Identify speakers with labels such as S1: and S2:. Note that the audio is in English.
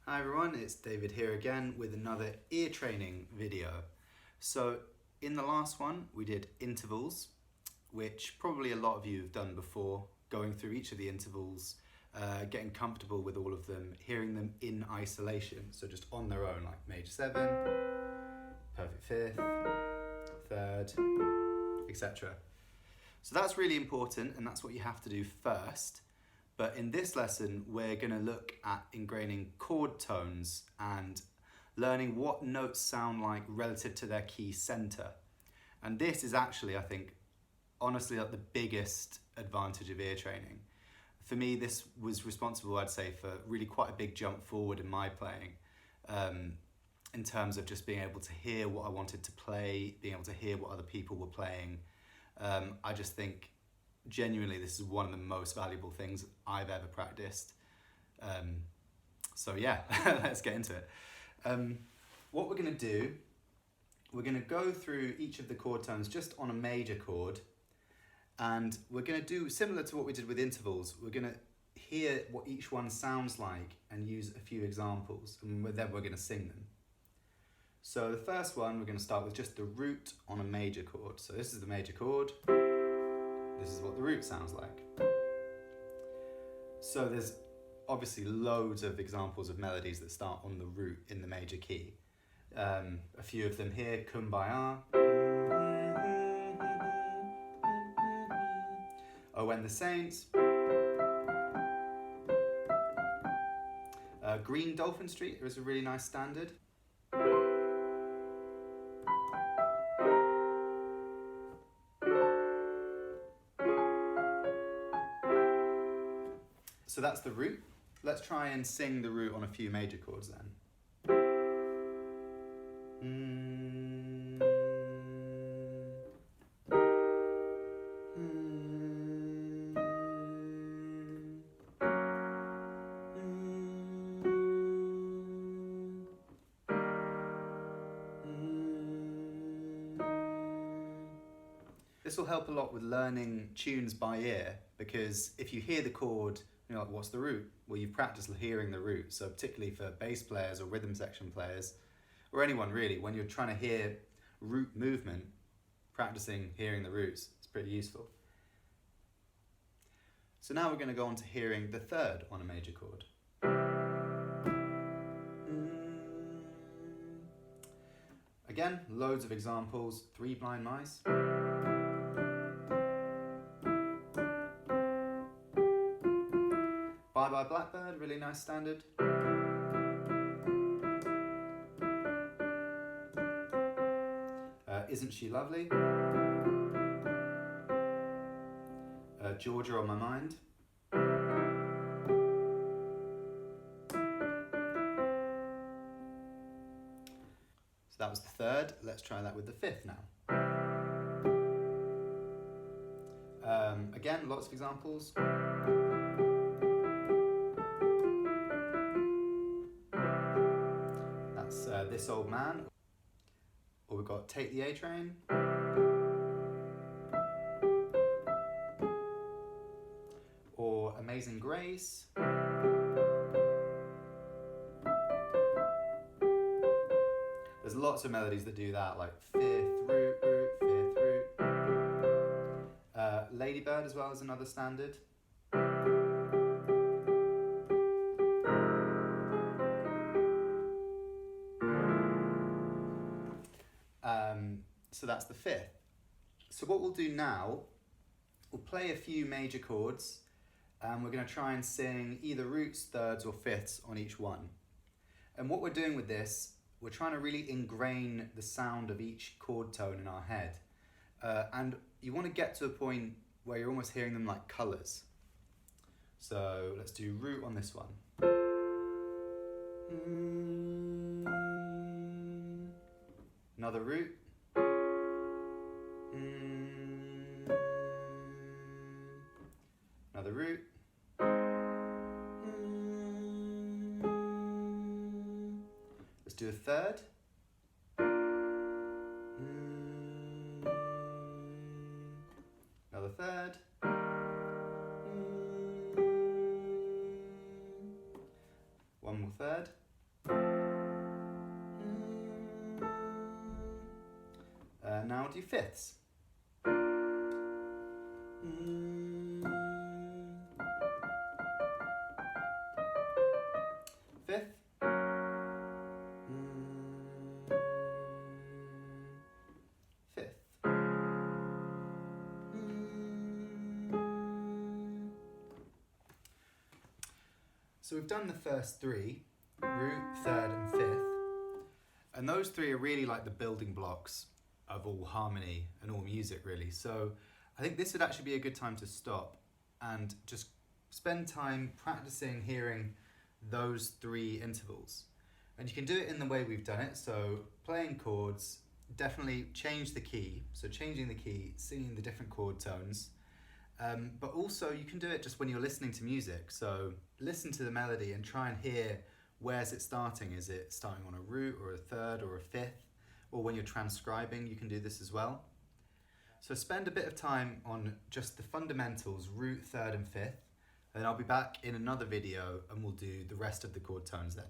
S1: Hi everyone, it's David here again with another ear training video. So in the last one we did intervals, which probably a lot of you have done before, going through each of the intervals, getting comfortable with all of them, hearing them in isolation, so just on their own, like major 7, perfect 5th, 3rd, etc. So that's really important and that's what you have to do first. But in this lesson, we're going to look at ingraining chord tones and learning what notes sound like relative to their key center. And this is actually, I think, honestly, like the biggest advantage of ear training. For me, this was responsible, I'd say, for really quite a big jump forward in my playing, in terms of just being able to hear what I wanted to play, being able to hear what other people were playing. I just think genuinely this is one of the most valuable things I've ever practiced. So yeah, let's get into it. What we're going to do, we're going to go through each of the chord tones just on a major chord, and we're going to do similar to what we did with intervals. We're going to hear what each one sounds like and use a few examples, and then we're going to sing them. So the first one, we're going to start with just the root on a major chord. So this is the major chord. This is what the root sounds like. So there's obviously loads of examples of melodies that start on the root in the major key. A few of them here: Kumbaya, Oh When the Saints, Green Dolphin Street is a really nice standard. So that's the root. Let's try and sing the root on a few major chords then. This will help a lot with learning tunes by ear, because if you hear the chord, you're like, what's the root? Well, you've practiced hearing the root. So particularly for bass players or rhythm section players, or anyone really, when you're trying to hear root movement, practicing hearing the roots is pretty useful. So now we're going to go on to hearing the third on a major chord. Again, loads of examples. Three Blind Mice. Bye Bye Blackbird, really nice standard. Isn't She Lovely? Georgia on My Mind. So that was the third. Let's try that with the fifth now. Again, lots of examples. That's This Old Man. Or we've got Take the A Train. Or Amazing Grace. There's lots of melodies that do that, like fifth root, fifth root. Ladybird as well is another standard. So that's the fifth. So what we'll do now, we'll play a few major chords, and we're going to try and sing either roots, thirds or fifths on each one. And what we're doing with this, we're trying to really ingrain the sound of each chord tone in our head. And you want to get to a point where you're almost hearing them like colours. So let's do root on this one. Another root. Another root. Let's do a third. Another third. One more third. we'll do fifths. Fifth. Fifth. So we've done the first three, root, third and fifth. And those three are really like the building blocks of all harmony and all music really. So I think this would actually be a good time to stop and just spend time practicing hearing those three intervals. And you can do it in the way we've done it. So playing chords, definitely change the key. So changing the key, singing the different chord tones. But also you can do it just when you're listening to music. So listen to the melody and try and hear where's it starting. Is it starting on a root or a third or a fifth? Or when you're transcribing, you can do this as well. So spend a bit of time on just the fundamentals, root, third and fifth. And then I'll be back in another video and we'll do the rest of the chord tones then.